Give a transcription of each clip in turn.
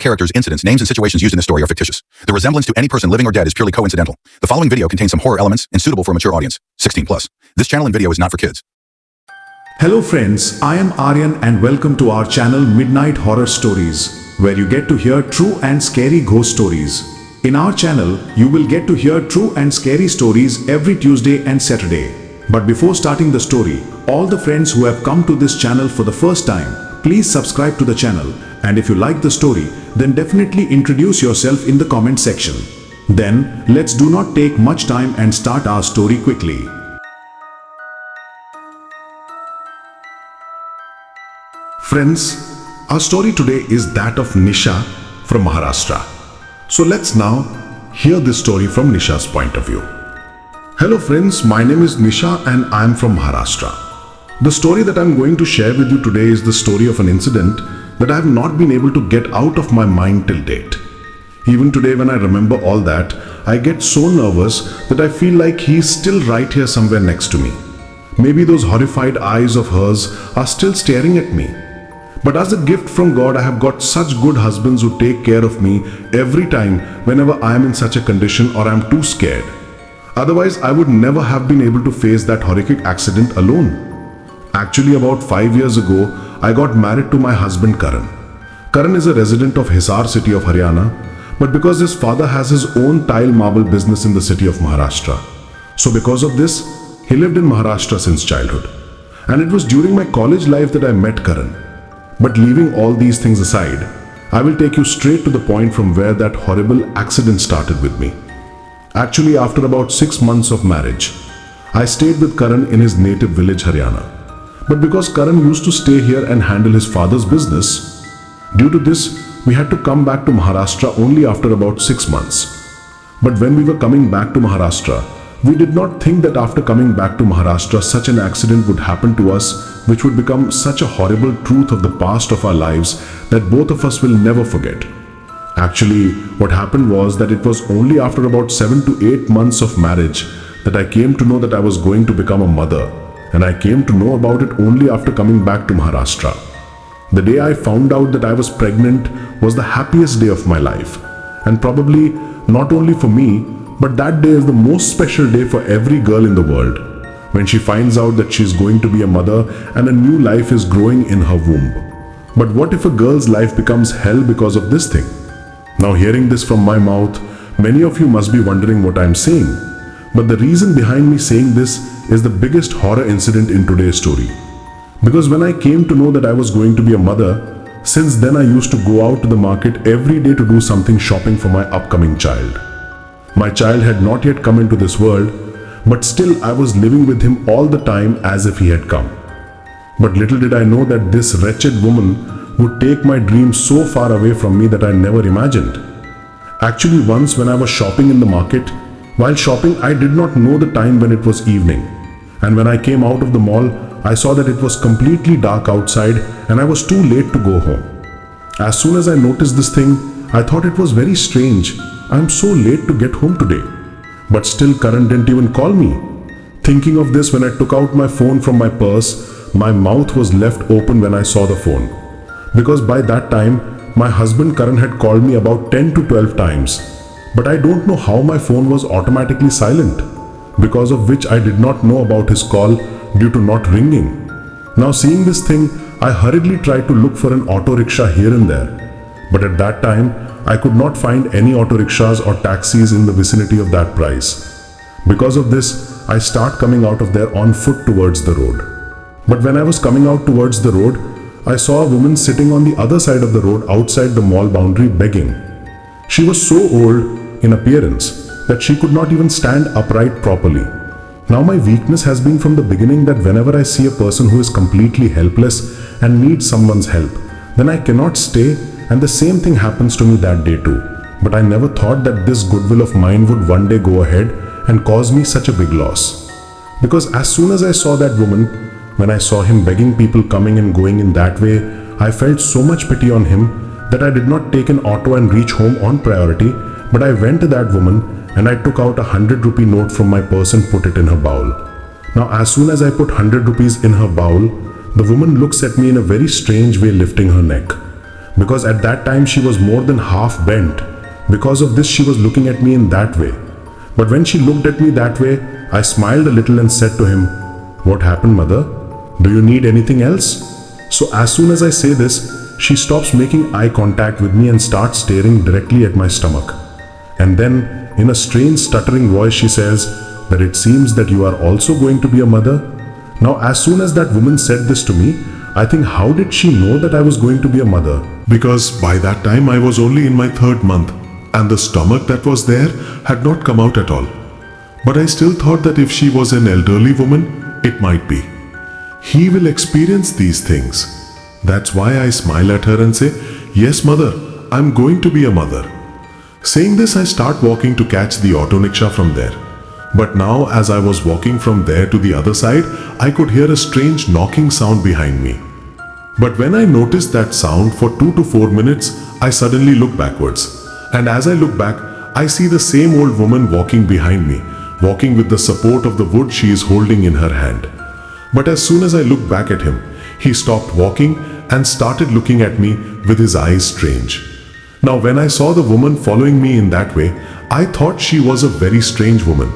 characters, incidents, names, and situations used in this story are fictitious. The resemblance to any person living or dead is purely coincidental. The following video contains some horror elements and suitable for a mature audience, 16 plus. This channel and video is not for kids. Hello friends, I am Aryan and welcome to our channel Midnight Horror Stories, where you get to hear true and scary ghost stories. In our channel, you will get to hear true and scary stories every Tuesday and Saturday. But before starting the story, all the friends who have come to this channel for the first time, please subscribe to the channel, and if you like the story, then definitely introduce yourself in the comment section. Then, let's do not take much time and start our story quickly. Friends, our story today is that of Nisha from Maharashtra. So let's now hear this story from Nisha's point of view. Hello friends, my name is Nisha and I am from Maharashtra. The story that I am going to share with you today is the story of an incident that I have not been able to get out of my mind till date. Even today when I remember all that, I get so nervous that I feel like he is still right here somewhere next to me. Maybe those horrified eyes of hers are still staring at me. But as a gift from God, I have got such good husbands who take care of me every time whenever I am in such a condition or I am too scared. Otherwise, I would never have been able to face that horrific accident alone. Actually, about 5 years ago, I got married to my husband Karan. Karan is a resident of Hisar city of Haryana, but because his father has his own tile marble business in the city of Maharashtra. So because of this, he lived in Maharashtra since childhood. And it was during my college life that I met Karan. But leaving all these things aside, I will take you straight to the point from where that horrible accident started with me. Actually, after about 6 months of marriage, I stayed with Karan in his native village, Haryana. But because Karan used to stay here and handle his father's business, due to this, we had to come back to Maharashtra only after about 6 months. But when we were coming back to Maharashtra, we did not think that after coming back to Maharashtra, such an accident would happen to us, which would become such a horrible truth of the past of our lives that both of us will never forget. Actually, what happened was that it was only after about 7 to 8 months of marriage that I came to know that I was going to become a mother, and I came to know about it only after coming back to Maharashtra. The day I found out that I was pregnant was the happiest day of my life, and probably not only for me, but that day is the most special day for every girl in the world, when she finds out that she is going to be a mother and a new life is growing in her womb. But what if a girl's life becomes hell because of this thing? Now, hearing this from my mouth, many of you must be wondering what I am saying. But the reason behind me saying this is the biggest horror incident in today's story. Because when I came to know that I was going to be a mother, since then I used to go out to the market every day to do something shopping for my upcoming child. My child had not yet come into this world, but still I was living with him all the time as if he had come. But little did I know that this wretched woman would take my dreams so far away from me that I never imagined. Actually, once when I was shopping in the market, while shopping I did not know the time when it was evening. And when I came out of the mall, I saw that it was completely dark outside and I was too late to go home. As soon as I noticed this thing, I thought it was very strange. I am so late to get home today. But still Karan didn't even call me. Thinking of this, when I took out my phone from my purse, my mouth was left open when I saw the phone. Because by that time, my husband Karan had called me about 10 to 12 times. But I don't know how my phone was automatically silent, because of which I did not know about his call due to not ringing. Now seeing this thing, I hurriedly tried to look for an auto rickshaw here and there. But at that time, I could not find any auto rickshaws or taxis in the vicinity of that price. Because of this, I start coming out of there on foot towards the road. But when I was coming out towards the road, I saw a woman sitting on the other side of the road outside the mall boundary begging. She was so old in appearance that she could not even stand upright properly. Now my weakness has been from the beginning that whenever I see a person who is completely helpless and needs someone's help, then I cannot stay, and the same thing happens to me that day too. But I never thought that this goodwill of mine would one day go ahead and cause me such a big loss. Because as soon as I saw that woman, when I saw him begging people coming and going in that way, I felt so much pity on him that I did not take an auto and reach home on priority, but I went to that woman and I took out a 100 rupee note from my purse and put it in her bowl. Now as soon as I put 100 rupees in her bowl, the woman looks at me in a very strange way, lifting her neck. because at that time she was more than half bent. Because of this, she was looking at me in that way. But when she looked at me that way, I smiled a little and said to him, "What happened, mother? Do you need anything else?" So as soon as I say this, she stops making eye contact with me and starts staring directly at my stomach. And then, in a strange stuttering voice, she says that it seems that you are also going to be a mother. Now, as soon as that woman said this to me, I think, how did she know that I was going to be a mother? Because by that time I was only in my 3rd month, and the stomach that was there had not come out at all. But I still thought that if she was an elderly woman, it might be. He will experience these things. That's why I smile at her and say, "Yes, mother, I'm going to be a mother." Saying this, I start walking to catch the auto rickshaw from there. But now, as I was walking from there to the other side, I could hear a strange knocking sound behind me. But when I noticed that sound for 2 to 4 minutes, I suddenly look backwards. And as I look back, I see the same old woman walking behind me, walking with the support of the wood she is holding in her hand. But as soon as I looked back at him, he stopped walking and started looking at me with his eyes strange. Now, when I saw the woman following me in that way, I thought she was a very strange woman.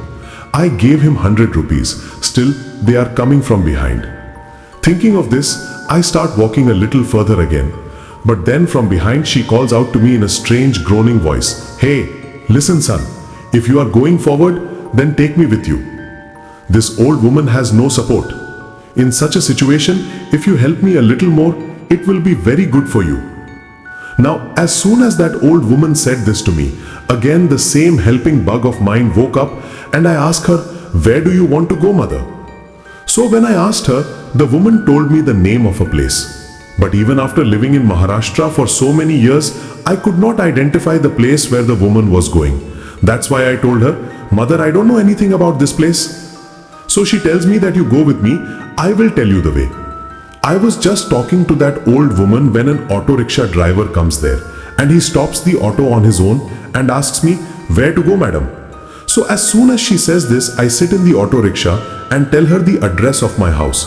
I gave him 100 rupees. Still, they are coming from behind. Thinking of this, I start walking a little further again. But then from behind she calls out to me in a strange groaning voice, "Hey, listen son, if you are going forward, then take me with you. This old woman has no support. In such a situation, if you help me a little more, it will be very good for you." Now, as soon as that old woman said this to me, again the same helping bug of mine woke up, and I asked her, "Where do you want to go, mother?" So when I asked her, the woman told me the name of a place. But even after living in Maharashtra for so many years, I could not identify the place where the woman was going. That's why I told her, "Mother, I don't know anything about this place." So she tells me that, "You go with me, I will tell you the way." I was just talking to that old woman when an auto rickshaw driver comes there, and he stops the auto on his own and asks me, "Where to go, madam?" So as soon as she says this, I sit in the auto rickshaw and tell her the address of my house.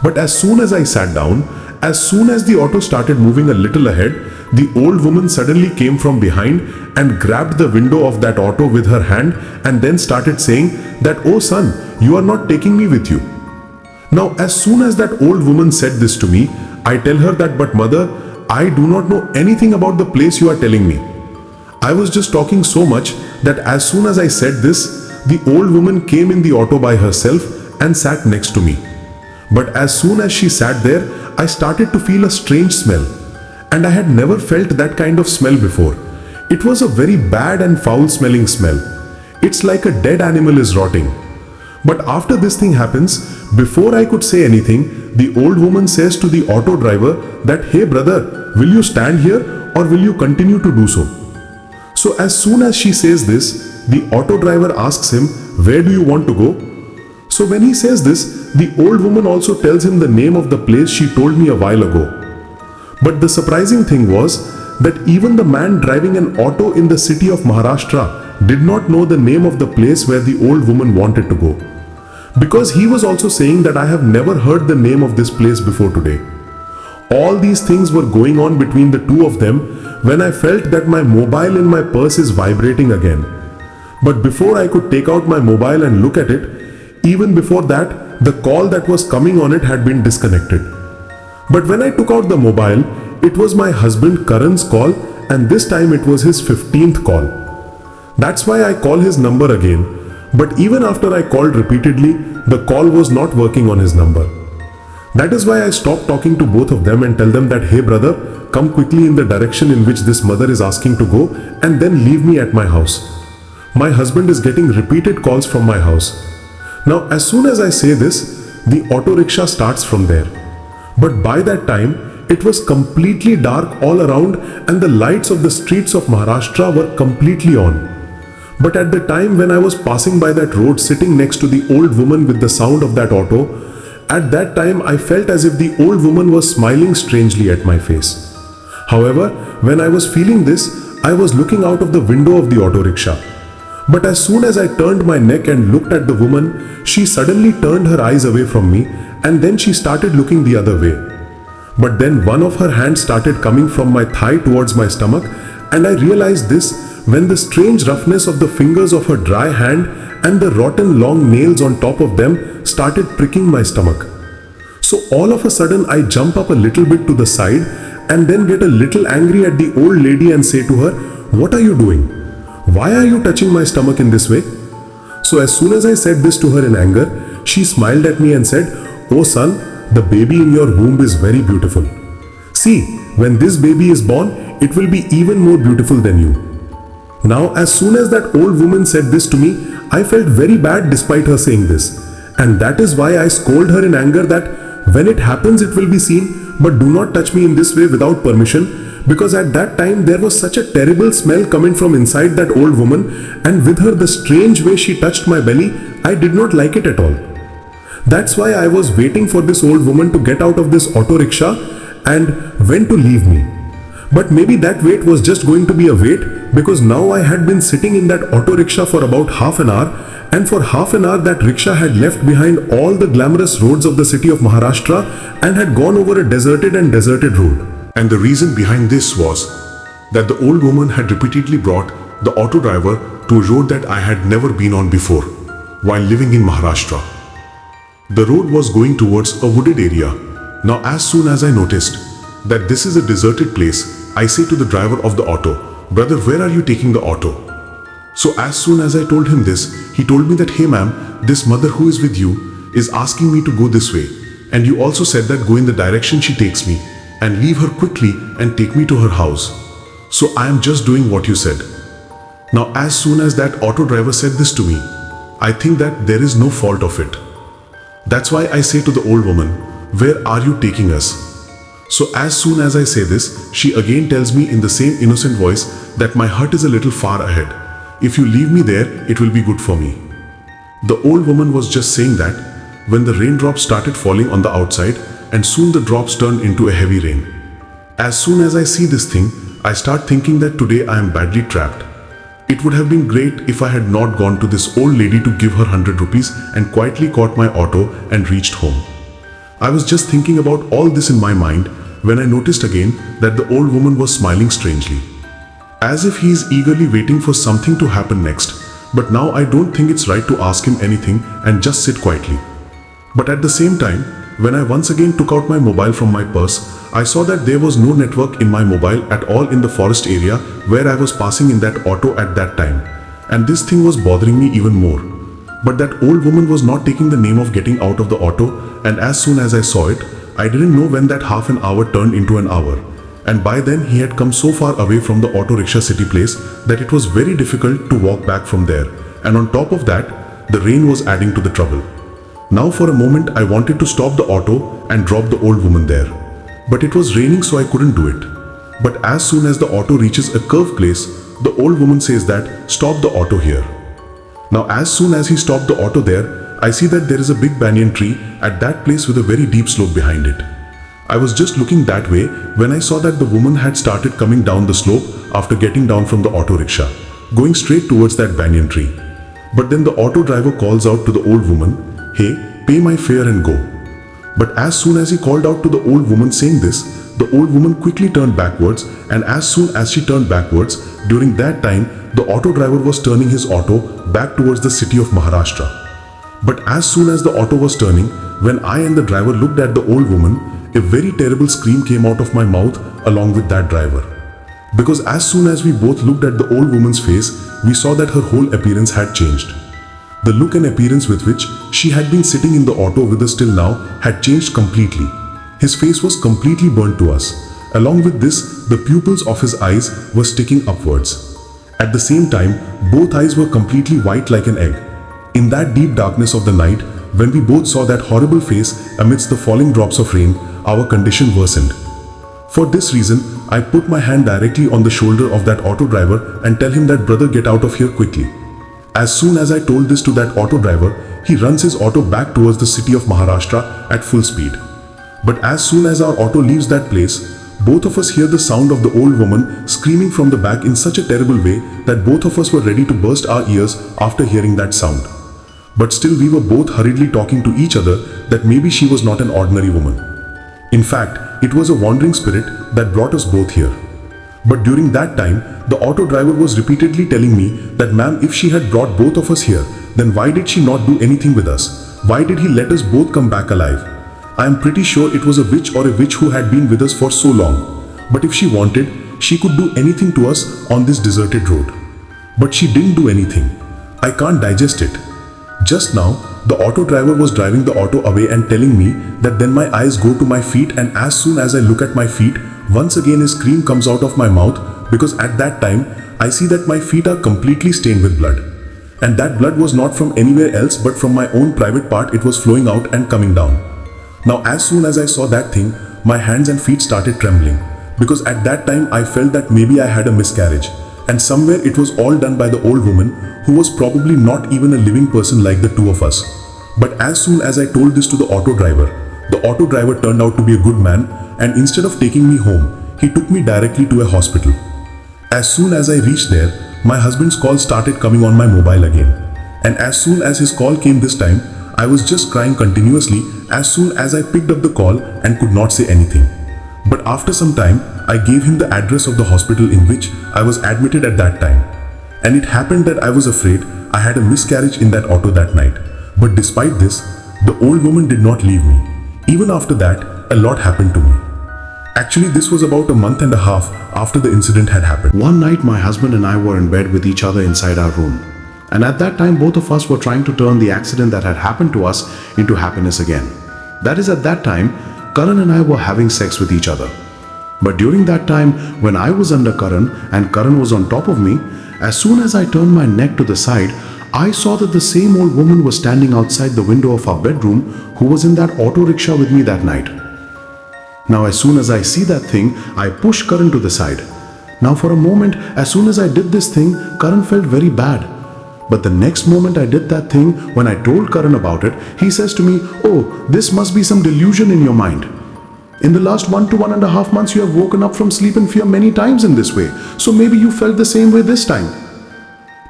But as soon as I sat down, as soon as the auto started moving a little ahead, the old woman suddenly came from behind and grabbed the window of that auto with her hand and then started saying that, "Oh son, you are not taking me with you." Now, as soon as that old woman said this to me, I tell her that, "But mother, I do not know anything about the place you are telling me." I was just talking so much that as soon as I said this, the old woman came in the auto by herself and sat next to me. But as soon as she sat there, I started to feel a strange smell. And I had never felt that kind of smell before. It was a very bad and foul smelling smell. It's like a dead animal is rotting. But after this thing happens, before I could say anything, the old woman says to the auto driver that, "Hey brother, will you stand here or will you continue to do so?" So as soon as she says this, the auto driver asks him, "Where do you want to go?" So when he says this, the old woman also tells him the name of the place she told me a while ago. But the surprising thing was that even the man driving an auto in the city of Maharashtra did not know the name of the place where the old woman wanted to go. Because he was also saying that, "I have never heard the name of this place before today." All these things were going on between the two of them when I felt that my mobile in my purse is vibrating again. But before I could take out my mobile and look at it, even before that, the call that was coming on it had been disconnected. But when I took out the mobile, it was my husband Karan's call, and this time it was his 15th call. That's why I call his number again. But even after I called repeatedly, the call was not working on his number. That is why I stopped talking to both of them and tell them that, "Hey brother, come quickly in the direction in which this mother is asking to go and then leave me at my house. My husband is getting repeated calls from my house." Now, as soon as I say this, the auto rickshaw starts from there. But by that time, it was completely dark all around and the lights of the streets of Maharashtra were completely on. But at the time when I was passing by that road sitting next to the old woman with the sound of that auto, at that time I felt as if the old woman was smiling strangely at my face. However, when I was feeling this, I was looking out of the window of the auto rickshaw. But as soon as I turned my neck and looked at the woman, she suddenly turned her eyes away from me and then she started looking the other way. But then one of her hands started coming from my thigh towards my stomach, and I realized this when the strange roughness of the fingers of her dry hand and the rotten long nails on top of them started pricking my stomach. So all of a sudden I jump up a little bit to the side and then get a little angry at the old lady and say to her, "What are you doing? Why are you touching my stomach in this way?" So as soon as I said this to her in anger, she smiled at me and said, "Oh son, the baby in your womb is very beautiful. See, when this baby is born, it will be even more beautiful than you." Now, as soon as that old woman said this to me, I felt very bad despite her saying this. And that is why I scolded her in anger that when it happens, it will be seen, but do not touch me in this way without permission, because at that time there was such a terrible smell coming from inside that old woman, and with her the strange way she touched my belly, I did not like it at all. That's why I was waiting for this old woman to get out of this auto rickshaw and when to leave me. But maybe that wait was just going to be a wait, because now I had been sitting in that auto rickshaw for about half an hour, and for half an hour that rickshaw had left behind all the glamorous roads of the city of Maharashtra and had gone over a deserted road. And the reason behind this was that the old woman had repeatedly brought the auto driver to a road that I had never been on before while living in Maharashtra. The road was going towards a wooded area. Now as soon as I noticed that this is a deserted place, I say to the driver of the auto, "Brother, where are you taking the auto?" So as soon as I told him this, he told me that, "Hey ma'am, this mother who is with you is asking me to go this way, and you also said that go in the direction she takes me and leave her quickly and take me to her house. So I am just doing what you said." Now as soon as that auto driver said this to me, I think that there is no fault of it. That's why I say to the old woman, "Where are you taking us?" So as soon as I say this, she again tells me in the same innocent voice that my hut is a little far ahead. If you leave me there, it will be good for me. The old woman was just saying that when the raindrops started falling on the outside, and soon the drops turned into a heavy rain. As soon as I see this thing, I start thinking that today I am badly trapped. It would have been great if I had not gone to this old lady to give her 100 rupees and quietly caught my auto and reached home. I was just thinking about all this in my mind when I noticed again that the old woman was smiling strangely, as if he is eagerly waiting for something to happen next. But now I don't think it's right to ask him anything and just sit quietly. But at the same time, when I once again took out my mobile from my purse, I saw that there was no network in my mobile at all in the forest area where I was passing in that auto at that time. And this thing was bothering me even more. But that old woman was not taking the name of getting out of the auto, and as soon as I saw it, I didn't know when that half an hour turned into an hour. And by then he had come so far away from the auto rickshaw city place that it was very difficult to walk back from there. And on top of that, the rain was adding to the trouble. Now for a moment I wanted to stop the auto and drop the old woman there. But it was raining, so I couldn't do it. But as soon as the auto reaches a curved place, the old woman says that, "Stop the auto here." Now as soon as he stopped the auto there, I see that there is a big banyan tree at that place with a very deep slope behind it. I was just looking that way when I saw that the woman had started coming down the slope after getting down from the auto rickshaw, going straight towards that banyan tree. But then the auto driver calls out to the old woman, "Hey, pay my fare and go." But as soon as he called out to the old woman saying this, the old woman quickly turned backwards, and as soon as she turned backwards, during that time, the auto driver was turning his auto back towards the city of Maharashtra. But as soon as the auto was turning, when I and the driver looked at the old woman, a very terrible scream came out of my mouth along with that driver. Because as soon as we both looked at the old woman's face, we saw that her whole appearance had changed. The look and appearance with which she had been sitting in the auto with us till now had changed completely. His face was completely burnt to us. Along with this, the pupils of his eyes were sticking upwards. At the same time, both eyes were completely white like an egg. In that deep darkness of the night, when we both saw that horrible face amidst the falling drops of rain, our condition worsened. For this reason, I put my hand directly on the shoulder of that auto driver and tell him that, "Brother, get out of here quickly." As soon as I told this to that auto driver, he runs his auto back towards the city of Maharashtra at full speed. But as soon as our auto leaves that place, both of us hear the sound of the old woman screaming from the back in such a terrible way that both of us were ready to burst our ears after hearing that sound. But still we were both hurriedly talking to each other that maybe she was not an ordinary woman. In fact, it was a wandering spirit that brought us both here. But during that time, the auto driver was repeatedly telling me that, ma'am, if she had brought both of us here, then why did she not do anything with us? Why did he let us both come back alive? I am pretty sure it was a witch or a witch who had been with us for so long. But if she wanted, she could do anything to us on this deserted road. But she didn't do anything. I can't digest it. Just now, the auto driver was driving the auto away and telling me that then my eyes go to my feet, and as soon as I look at my feet, once again a scream comes out of my mouth, because at that time, I see that my feet are completely stained with blood. And that blood was not from anywhere else but from my own private part. It was flowing out and coming down. Now as soon as I saw that thing, my hands and feet started trembling, because at that time I felt that maybe I had a miscarriage, and somewhere it was all done by the old woman, who was probably not even a living person like the two of us. But as soon as I told this to the auto driver turned out to be a good man, and instead of taking me home, he took me directly to a hospital. As soon as I reached there, my husband's call started coming on my mobile again. And as soon as his call came this time, I was just crying continuously as soon as I picked up the call and could not say anything. But after some time, I gave him the address of the hospital in which I was admitted at that time. And it happened that I was afraid I had a miscarriage in that auto that night. But despite this, the old woman did not leave me. Even after that, a lot happened to me. Actually, this was about a month and a half after the incident had happened. One night, my husband and I were in bed with each other inside our room. And at that time, both of us were trying to turn the accident that had happened to us into happiness again. That is, at that time, Karan and I were having sex with each other. But during that time, when I was under Karan and Karan was on top of me, as soon as I turned my neck to the side, I saw that the same old woman was standing outside the window of our bedroom, who was in that auto rickshaw with me that night. Now as soon as I see that thing, I push Karan to the side. Now for a moment, as soon as I did this thing, Karan felt very bad. But the next moment I did that thing, when I told Karan about it, he says to me, "Oh, this must be some delusion in your mind. In the last 1 to 1.5 months, you have woken up from sleep in fear many times in this way. So maybe you felt the same way this time."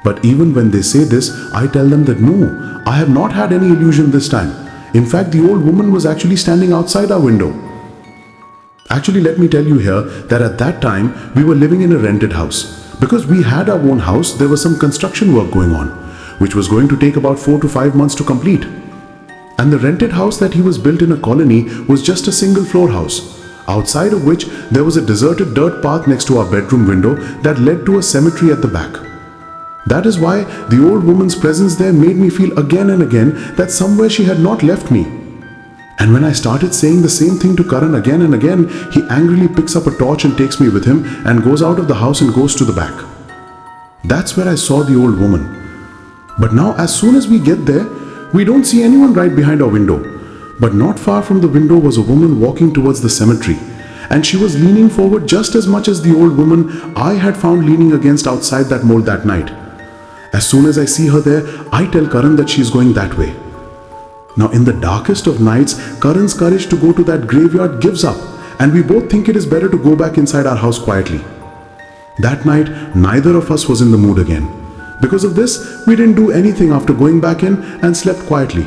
But even when they say this, I tell them that no, I have not had any illusion this time. In fact, the old woman was actually standing outside our window. Actually, let me tell you here that at that time, we were living in a rented house. Because we had our own house, there was some construction work going on, which was going to take about 4 to 5 months to complete. And the rented house that he was built in a colony was just a single floor house, outside of which there was a deserted dirt path next to our bedroom window that led to a cemetery at the back. That is why the old woman's presence there made me feel again and again that somewhere she had not left me. And when I started saying the same thing to Karan again and again, he angrily picks up a torch and takes me with him and goes out of the house and goes to the back. That's where I saw the old woman. But now as soon as we get there, we don't see anyone right behind our window. But not far from the window was a woman walking towards the cemetery. And she was leaning forward just as much as the old woman I had found leaning against outside that mold that night. As soon as I see her there, I tell Karan that she is going that way. Now in the darkest of nights, Karan's courage to go to that graveyard gives up, and we both think it is better to go back inside our house quietly. That night, neither of us was in the mood again. Because of this, we didn't do anything after going back in and slept quietly.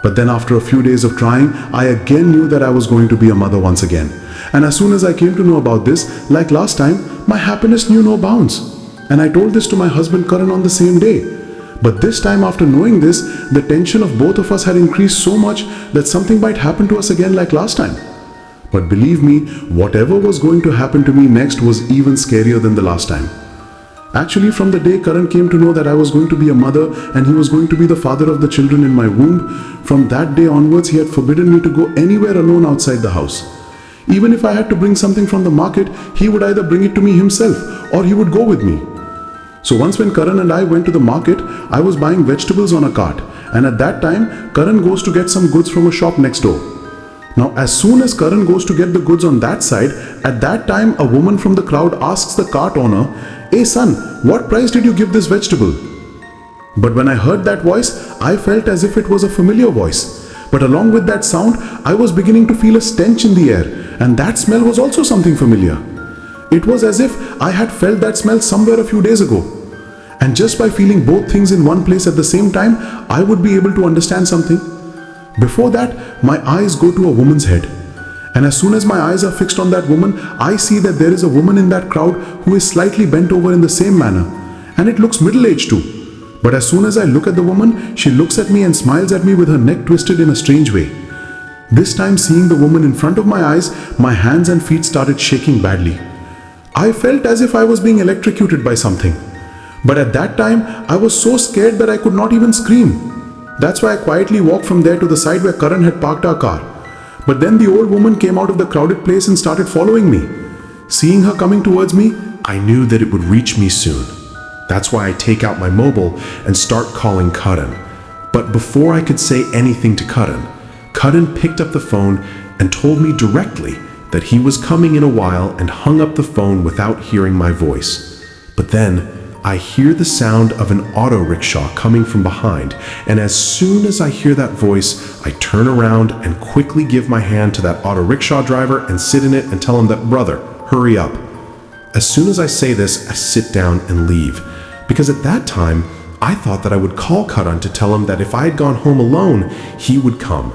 But then after a few days of trying, I again knew that I was going to be a mother once again. And as soon as I came to know about this, like last time, my happiness knew no bounds. And I told this to my husband Karan on the same day. But this time, after knowing this, the tension of both of us had increased so much that something might happen to us again like last time. But believe me, whatever was going to happen to me next was even scarier than the last time. Actually, from the day Karan came to know that I was going to be a mother and he was going to be the father of the children in my womb, from that day onwards he had forbidden me to go anywhere alone outside the house. Even if I had to bring something from the market, he would either bring it to me himself or he would go with me. So once when Karan and I went to the market, I was buying vegetables on a cart, and at that time, Karan goes to get some goods from a shop next door. Now as soon as Karan goes to get the goods on that side, at that time a woman from the crowd asks the cart owner, "Hey son, what price did you give this vegetable?" But when I heard that voice, I felt as if it was a familiar voice. But along with that sound, I was beginning to feel a stench in the air, and that smell was also something familiar. It was as if I had felt that smell somewhere a few days ago. And just by feeling both things in one place at the same time, I would be able to understand something. Before that, my eyes go to a woman's head. And as soon as my eyes are fixed on that woman, I see that there is a woman in that crowd who is slightly bent over in the same manner, and it looks middle-aged too. But as soon as I look at the woman, she looks at me and smiles at me with her neck twisted in a strange way. This time, seeing the woman in front of my eyes, my hands and feet started shaking badly. I felt as if I was being electrocuted by something. But at that time, I was so scared that I could not even scream. That's why I quietly walked from there to the side where Karan had parked our car. But then the old woman came out of the crowded place and started following me. Seeing her coming towards me, I knew that it would reach me soon. That's why I take out my mobile and start calling Karan. But before I could say anything to Karan picked up the phone and told me directly that he was coming in a while and hung up the phone without hearing my voice. But then I hear the sound of an auto rickshaw coming from behind, and as soon as I hear that voice, I turn around and quickly give my hand to that auto rickshaw driver and sit in it and tell him that, brother, hurry up. As soon as I say this, I sit down and leave, because at that time, I thought that I would call Karan to tell him that if I had gone home alone, he would come.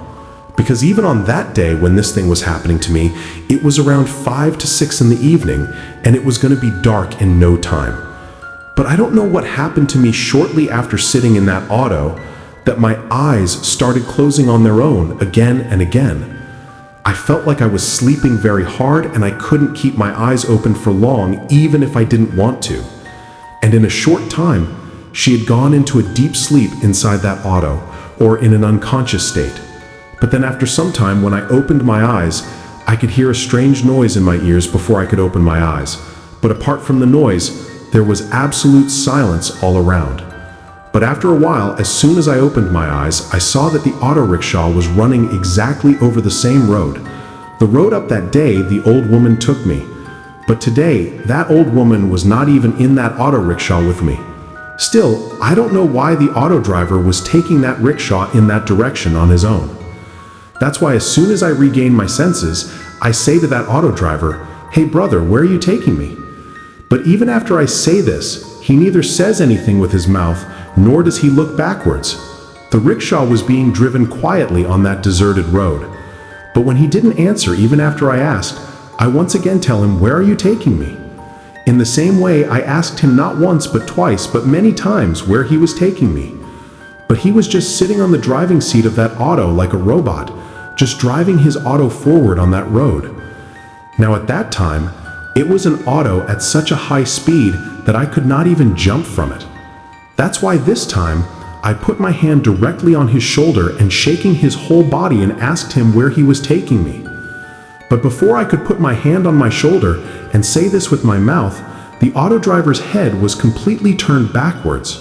Because even on that day when this thing was happening to me, it was around 5 to 6 in the evening, and it was going to be dark in no time. But I don't know what happened to me shortly after sitting in that auto, that my eyes started closing on their own again and again. I felt like I was sleeping very hard and I couldn't keep my eyes open for long even if I didn't want to. And in a short time, she had gone into a deep sleep inside that auto, or in an unconscious state. But then after some time, when I opened my eyes, I could hear a strange noise in my ears before I could open my eyes. But apart from the noise, there was absolute silence all around. But after a while, as soon as I opened my eyes, I saw that the auto rickshaw was running exactly over the same road. The road up that day, the old woman took me. But today, that old woman was not even in that auto rickshaw with me. Still, I don't know why the auto driver was taking that rickshaw in that direction on his own. That's why as soon as I regain my senses, I say to that auto driver, "Hey brother, where are you taking me?" But even after I say this, he neither says anything with his mouth, nor does he look backwards. The rickshaw was being driven quietly on that deserted road. But when he didn't answer even after I asked, I once again tell him, "Where are you taking me?" In the same way, I asked him not once but twice, but many times, where he was taking me. But he was just sitting on the driving seat of that auto like a robot, just driving his auto forward on that road. Now at that time, it was an auto at such a high speed that I could not even jump from it. That's why this time, I put my hand directly on his shoulder and shaking his whole body and asked him where he was taking me. But before I could put my hand on my shoulder and say this with my mouth, the auto driver's head was completely turned backwards.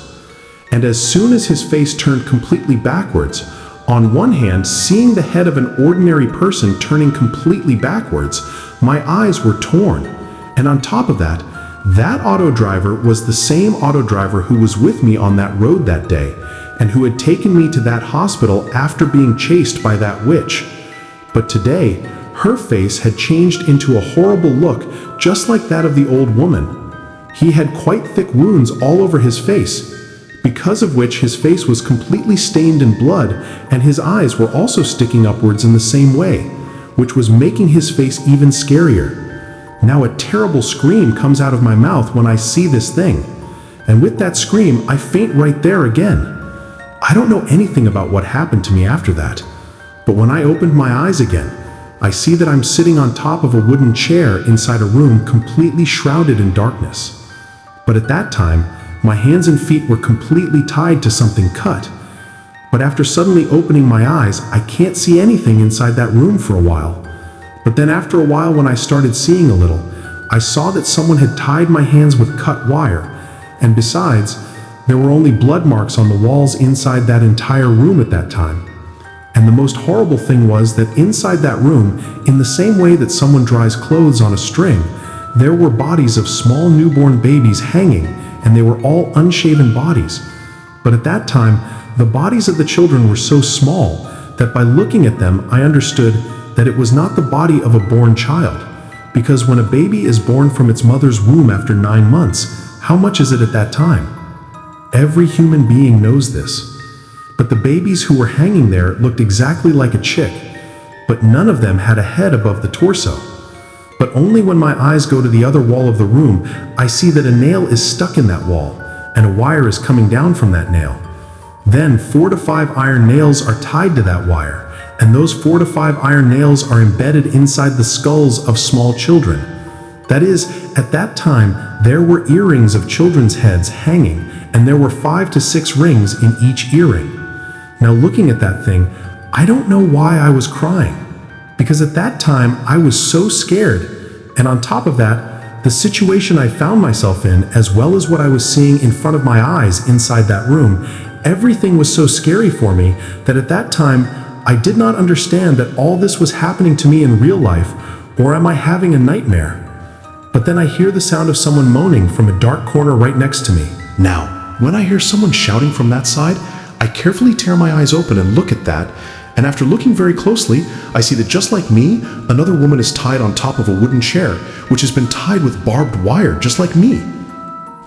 And as soon as his face turned completely backwards, on one hand, seeing the head of an ordinary person turning completely backwards, my eyes were torn. And on top of that, that auto driver was the same auto driver who was with me on that road that day, and who had taken me to that hospital after being chased by that witch. But today, her face had changed into a horrible look, just like that of the old woman. He had quite thick wounds all over his face, because of which his face was completely stained in blood, and his eyes were also sticking upwards in the same way, which was making his face even scarier. Now a terrible scream comes out of my mouth when I see this thing, and with that scream, I faint right there again. I don't know anything about what happened to me after that, but when I opened my eyes again, I see that I'm sitting on top of a wooden chair inside a room completely shrouded in darkness. But at that time, my hands and feet were completely tied to something cut. But after suddenly opening my eyes, I can't see anything inside that room for a while. But then after a while, when I started seeing a little, I saw that someone had tied my hands with cut wire, and besides, there were only blood marks on the walls inside that entire room at that time. And the most horrible thing was that inside that room, in the same way that someone dries clothes on a string, there were bodies of small newborn babies hanging, and they were all unshaven bodies. But at that time, the bodies of the children were so small that by looking at them, I understood that it was not the body of a born child. Because when a baby is born from its mother's womb after 9 months, how much is it at that time? Every human being knows this. But the babies who were hanging there looked exactly like a chick. but none of them had a head above the torso. But only when my eyes go to the other wall of the room, I see that a nail is stuck in that wall, and a wire is coming down from that nail. Then 4 to 5 iron nails are tied to that wire, and those 4 to 5 iron nails are embedded inside the skulls of small children. That is, at that time, there were earrings of children's heads hanging, and there were 5 to 6 rings in each earring. Now looking at that thing, I don't know why I was crying, because at that time I was so scared, and on top of that, the situation I found myself in, as well as what I was seeing in front of my eyes inside that room, everything was so scary for me that at that time I did not understand that all this was happening to me in real life, or am I having a nightmare? But then I hear the sound of someone moaning from a dark corner right next to me. Now, when I hear someone shouting from that side, I carefully tear my eyes open and look at that, and after looking very closely, I see that just like me, another woman is tied on top of a wooden chair, which has been tied with barbed wire just like me.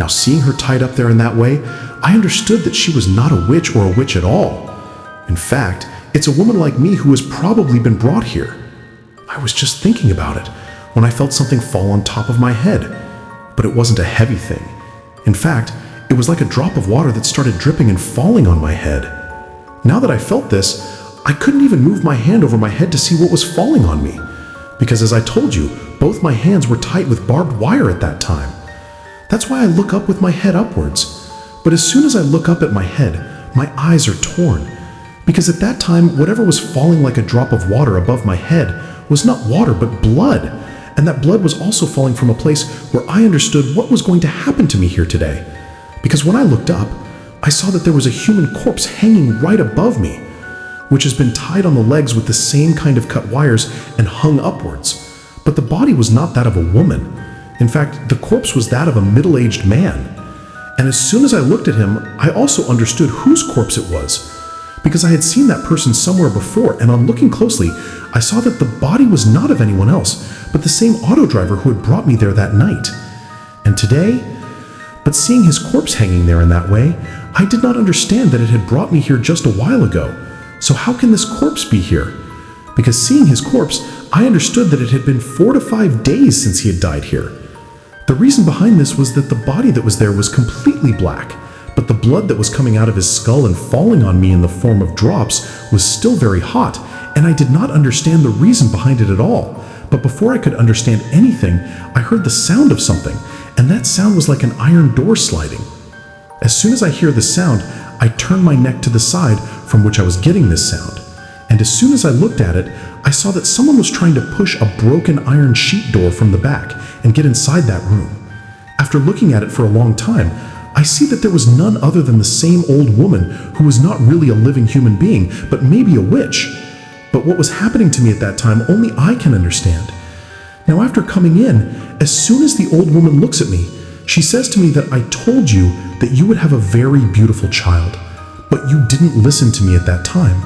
Now seeing her tied up there in that way, I understood that she was not a witch or a witch at all. In fact, it's a woman like me who has probably been brought here. I was just thinking about it when I felt something fall on top of my head, but it wasn't a heavy thing. In fact, it was like a drop of water that started dripping and falling on my head. Now that I felt this, I couldn't even move my hand over my head to see what was falling on me, because as I told you, both my hands were tight with barbed wire at that time. That's why I look up with my head upwards. But as soon as I look up at my head, my eyes are torn, because at that time, whatever was falling like a drop of water above my head was not water but blood, and that blood was also falling from a place where I understood what was going to happen to me here today. Because when I looked up, I saw that there was a human corpse hanging right above me, which has been tied on the legs with the same kind of cut wires and hung upwards. But the body was not that of a woman. In fact, the corpse was that of a middle-aged man. And as soon as I looked at him, I also understood whose corpse it was, because I had seen that person somewhere before, and on looking closely, I saw that the body was not of anyone else, but the same auto driver who had brought me there that night. And today, but seeing his corpse hanging there in that way, I did not understand that it had brought me here just a while ago. So how can this corpse be here? Because seeing his corpse, I understood that it had been 4 to 5 days since he had died here. The reason behind this was that the body that was there was completely black, but the blood that was coming out of his skull and falling on me in the form of drops was still very hot, and I did not understand the reason behind it at all. But before I could understand anything, I heard the sound of something, and that sound was like an iron door sliding. As soon as I hear the sound, I turn my neck to the side from which I was getting this sound, and as soon as I looked at it, I saw that someone was trying to push a broken iron sheet door from the back and get inside that room. After looking at it for a long time, I see that there was none other than the same old woman who was not really a living human being, but maybe a witch. But what was happening to me at that time, only I can understand. Now after coming in, as soon as the old woman looks at me, she says to me that I told you that you would have a very beautiful child, but you didn't listen to me at that time.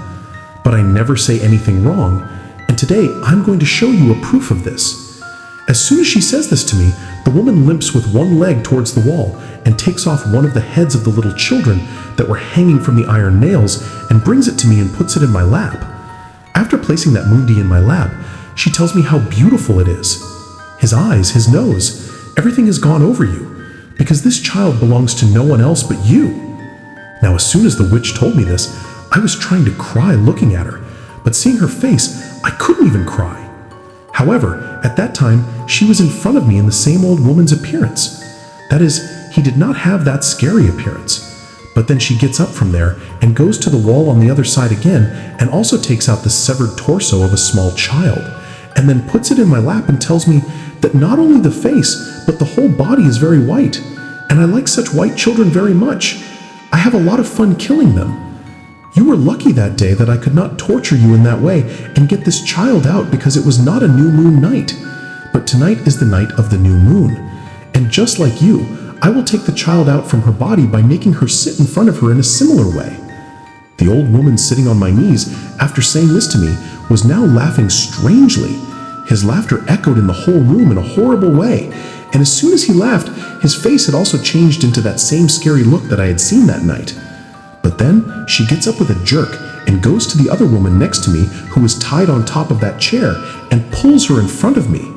But I never say anything wrong, and today I'm going to show you a proof of this. As soon as she says this to me, the woman limps with one leg towards the wall and takes off one of the heads of the little children that were hanging from the iron nails and brings it to me and puts it in my lap. After placing that mundi in my lap, she tells me how beautiful it is. His eyes, his nose, everything has gone over you, because this child belongs to no one else but you. Now, as soon as the witch told me this, I was trying to cry looking at her, but seeing her face, I couldn't even cry. However, at that time, she was in front of me in the same old woman's appearance. That is, he did not have that scary appearance. But then she gets up from there and goes to the wall on the other side again and also takes out the severed torso of a small child, and then puts it in my lap and tells me that not only the face, but the whole body is very white, and I like such white children very much. I have a lot of fun killing them. You were lucky that day that I could not torture you in that way and get this child out because it was not a new moon night. But tonight is the night of the new moon, and just like you, I will take the child out from her body by making her sit in front of her in a similar way. The old woman sitting on my knees, after saying this to me, was now laughing strangely. His laughter echoed in the whole room in a horrible way, and as soon as he laughed, his face had also changed into that same scary look that I had seen that night. But then she gets up with a jerk and goes to the other woman next to me who was tied on top of that chair and pulls her in front of me.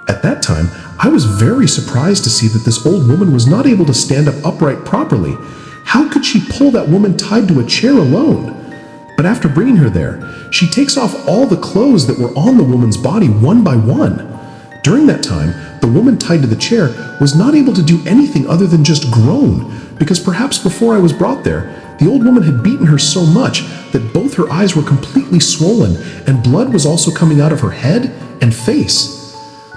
At that time, I was very surprised to see that this old woman was not able to stand up upright properly. How could she pull that woman tied to a chair alone? But after bringing her there, she takes off all the clothes that were on the woman's body one by one. During that time, the woman tied to the chair was not able to do anything other than just groan, because perhaps before I was brought there, the old woman had beaten her so much that both her eyes were completely swollen and blood was also coming out of her head and face.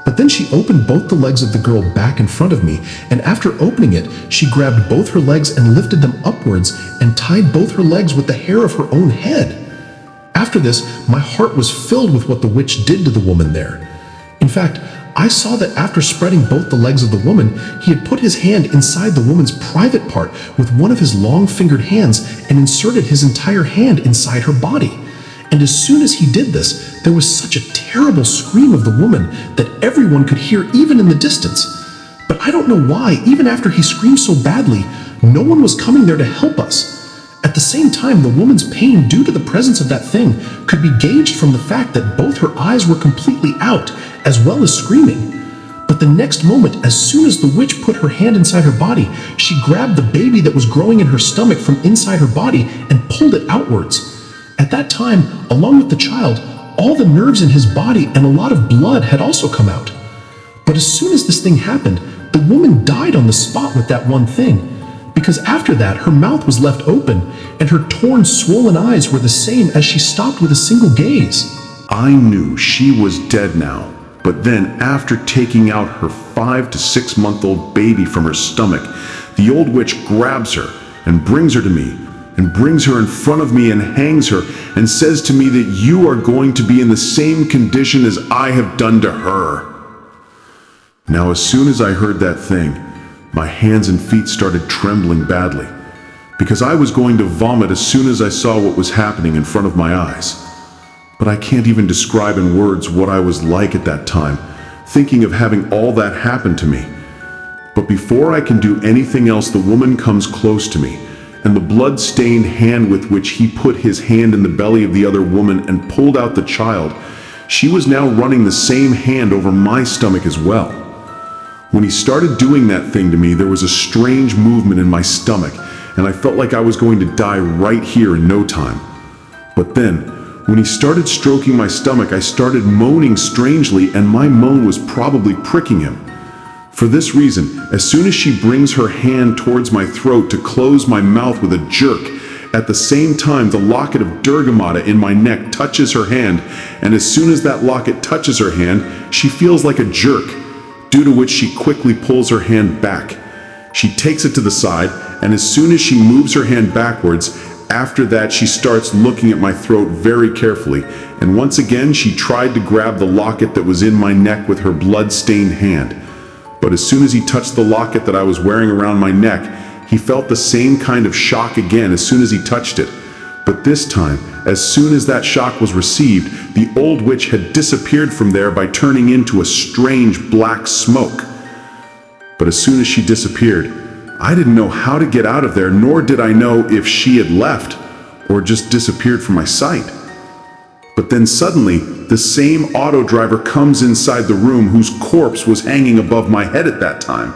But then she opened both the legs of the girl back in front of me, and after opening it, she grabbed both her legs and lifted them upwards and tied both her legs with the hair of her own head. After this, my heart was filled with what the witch did to the woman there. In fact, I saw that after spreading both the legs of the woman, he had put his hand inside the woman's private part with one of his long-fingered hands and inserted his entire hand inside her body. And as soon as he did this, there was such a terrible scream of the woman that everyone could hear even in the distance. But I don't know why, even after he screamed so badly, no one was coming there to help us. At the same time, the woman's pain due to the presence of that thing could be gauged from the fact that both her eyes were completely out, as well as screaming. But the next moment, as soon as the witch put her hand inside her body, she grabbed the baby that was growing in her stomach from inside her body and pulled it outwards. At that time, along with the child, all the nerves in his body and a lot of blood had also come out. But as soon as this thing happened, the woman died on the spot with that one thing, because after that, her mouth was left open, and her torn, swollen eyes were the same as she stopped with a single gaze. I knew she was dead now, but then after taking out her 5 to 6 month old baby from her stomach, the old witch grabs her and brings her to me, and brings her in front of me and hangs her and says to me that you are going to be in the same condition as I have done to her. Now, as soon as I heard that thing, my hands and feet started trembling badly, because I was going to vomit as soon as I saw what was happening in front of my eyes. But I can't even describe in words what I was like at that time, thinking of having all that happen to me. But before I can do anything else, the woman comes close to me, and the blood-stained hand with which he put his hand in the belly of the other woman and pulled out the child, she was now running the same hand over my stomach as well. When he started doing that thing to me, there was a strange movement in my stomach, and I felt like I was going to die right here in no time. But then, when he started stroking my stomach, I started moaning strangely, and my moan was probably pricking him. For this reason, as soon as she brings her hand towards my throat to close my mouth with a jerk, at the same time the locket of Durgamata in my neck touches her hand, and as soon as that locket touches her hand, she feels like a jerk, due to which she quickly pulls her hand back. She takes it to the side, and as soon as she moves her hand backwards, after that she starts looking at my throat very carefully, and once again she tried to grab the locket that was in my neck with her blood-stained hand. But as soon as he touched the locket that I was wearing around my neck, he felt the same kind of shock again as soon as he touched it. But this time, as soon as that shock was received, the old witch had disappeared from there by turning into a strange black smoke. But as soon as she disappeared, I didn't know how to get out of there, nor did I know if she had left or just disappeared from my sight. But then suddenly, the same auto driver comes inside the room whose corpse was hanging above my head at that time.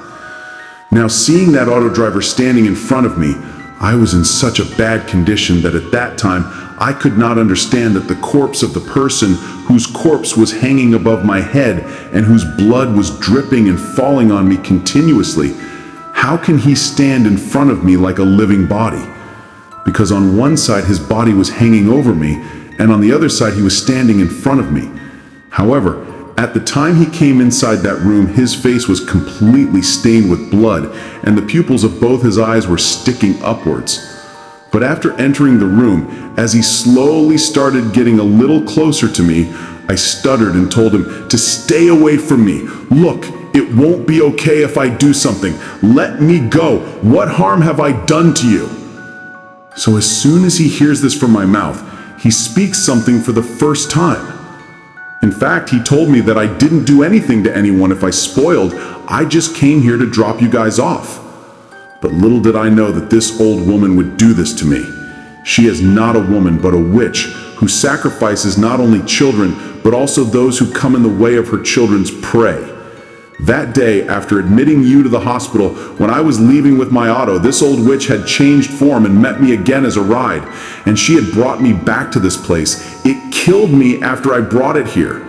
Now, seeing that auto driver standing in front of me, I was in such a bad condition that at that time, I could not understand that the corpse of the person whose corpse was hanging above my head and whose blood was dripping and falling on me continuously, how can he stand in front of me like a living body? Because on one side his body was hanging over me, and on the other side he was standing in front of me. However, at the time he came inside that room, his face was completely stained with blood, and the pupils of both his eyes were sticking upwards. But after entering the room, as he slowly started getting a little closer to me, I stuttered and told him to stay away from me. Look, it won't be okay if I do something. Let me go. What harm have I done to you? So as soon as he hears this from my mouth, he speaks something for the first time. In fact, he told me that I didn't do anything to anyone if I spoiled. I just came here to drop you guys off. But little did I know that this old woman would do this to me. She is not a woman but a witch who sacrifices not only children but also those who come in the way of her children's prey. That day, after admitting you to the hospital, when I was leaving with my auto, this old witch had changed form and met me again as a ride, and she had brought me back to this place. It killed me after I brought it here.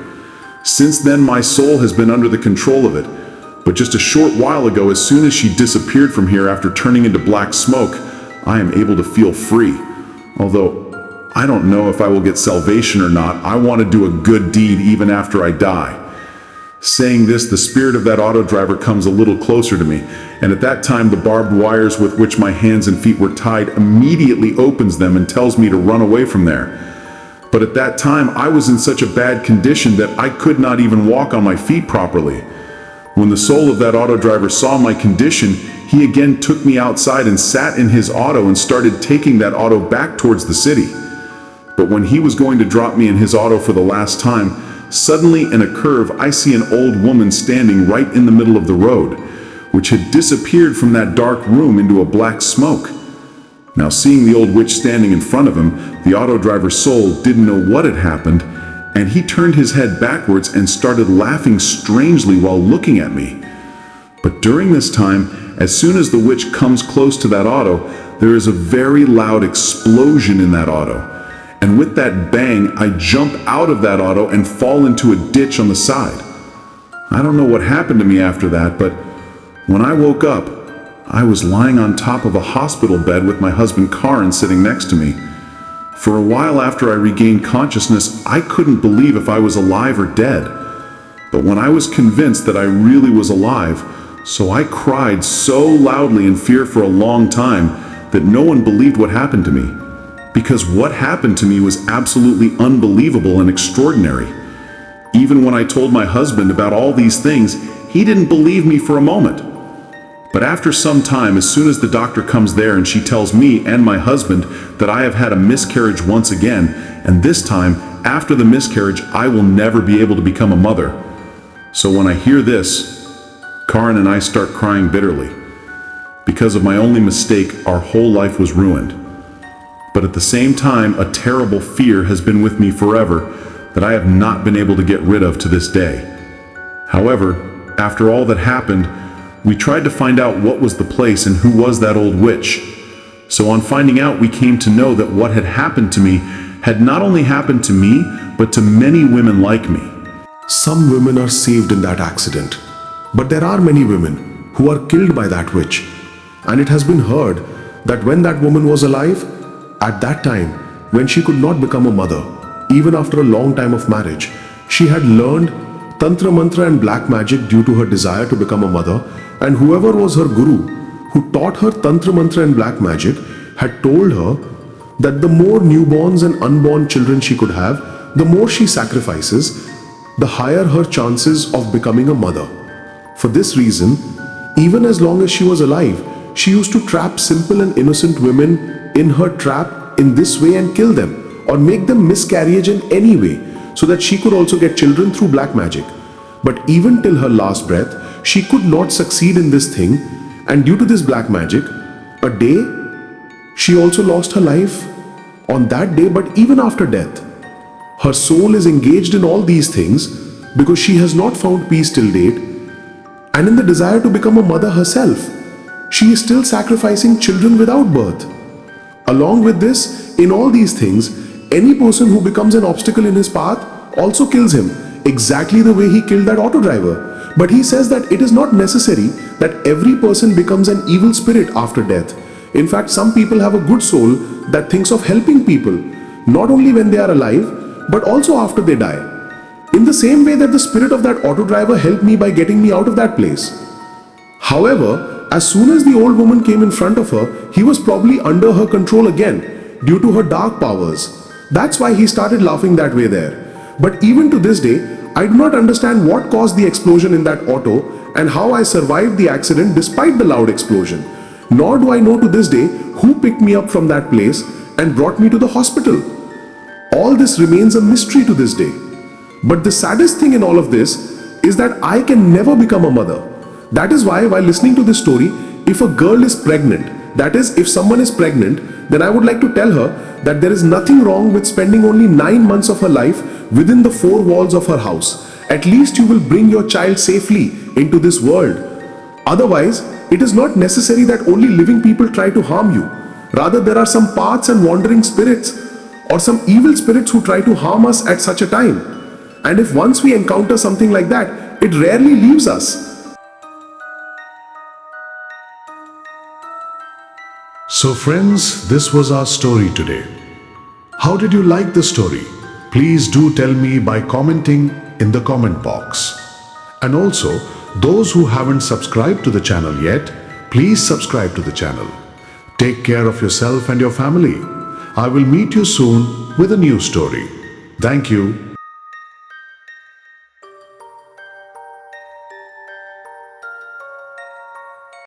Since then, my soul has been under the control of it. But just a short while ago, as soon as she disappeared from here after turning into black smoke, I am able to feel free. Although, I don't know if I will get salvation or not. I want to do a good deed even after I die. Saying this, the spirit of that auto driver comes a little closer to me, and at that time the barbed wires with which my hands and feet were tied immediately opens them and tells me to run away from there. But at that time I was in such a bad condition that I could not even walk on my feet properly. When the soul of that auto driver saw my condition, he again took me outside and sat in his auto and started taking that auto back towards the city. But when he was going to drop me in his auto for the last time, suddenly in a curve I see an old woman standing right in the middle of the road, which had disappeared from that dark room into a black smoke. Now, seeing the old witch standing in front of him, the auto driver's soul didn't know what had happened, and he turned his head backwards and started laughing strangely while looking at me. But during this time, as soon as the witch comes close to that auto, there is a very loud explosion in that auto. And with that bang, I jump out of that auto and fall into a ditch on the side. I don't know what happened to me after that, but when I woke up, I was lying on top of a hospital bed with my husband Karan sitting next to me. For a while after I regained consciousness, I couldn't believe if I was alive or dead. But when I was convinced that I really was alive, so I cried so loudly in fear for a long time that no one believed what happened to me. Because what happened to me was absolutely unbelievable and extraordinary. Even when I told my husband about all these things, he didn't believe me for a moment. But after some time, as soon as the doctor comes there and she tells me and my husband that I have had a miscarriage once again, and this time, after the miscarriage, I will never be able to become a mother. So when I hear this, Karan and I start crying bitterly. Because of my only mistake, our whole life was ruined. But at the same time, a terrible fear has been with me forever that I have not been able to get rid of to this day. However, after all that happened, we tried to find out what was the place and who was that old witch. So on finding out, we came to know that what had happened to me had not only happened to me, but to many women like me. Some women are saved in that accident, but there are many women who are killed by that witch. And it has been heard that when that woman was alive, at that time, when she could not become a mother, even after a long time of marriage, she had learned Tantra Mantra and black magic due to her desire to become a mother, and whoever was her guru, who taught her Tantra Mantra and black magic, had told her that the more newborns and unborn children she could have, the more she sacrifices, the higher her chances of becoming a mother. For this reason, even as long as she was alive, she used to trap simple and innocent women in her trap in this way and kill them, or make them miscarriage in any way, so that she could also get children through black magic. But even till her last breath, she could not succeed in this thing, and due to this black magic, a day, she also lost her life on that day. But even after death, her soul is engaged in all these things because she has not found peace till date, and in the desire to become a mother herself, she is still sacrificing children without birth. Along with this, in all these things, any person who becomes an obstacle in his path also kills him, exactly the way he killed that auto driver. But he says that it is not necessary that every person becomes an evil spirit after death. In fact, some people have a good soul that thinks of helping people, not only when they are alive, but also after they die. In the same way that the spirit of that auto driver helped me by getting me out of that place. However, as soon as the old woman came in front of her, he was probably under her control again due to her dark powers. That's why he started laughing that way there. But even to this day, I do not understand what caused the explosion in that auto and how I survived the accident despite the loud explosion. Nor do I know to this day who picked me up from that place and brought me to the hospital. All this remains a mystery to this day. But the saddest thing in all of this is that I can never become a mother. That is why, while listening to this story, if a girl is pregnant, that is, if someone is pregnant, then I would like to tell her that there is nothing wrong with spending only 9 months of her life within the four walls of her house. At least you will bring your child safely into this world. Otherwise, it is not necessary that only living people try to harm you. Rather, there are some paths and wandering spirits or some evil spirits who try to harm us at such a time. And if once we encounter something like that, it rarely leaves us. So friends, this was our story today. How did you like the story? Please do tell me by commenting in the comment box. And also, those who haven't subscribed to the channel yet, please subscribe to the channel. Take care of yourself and your family. I will meet you soon with a new story. Thank you.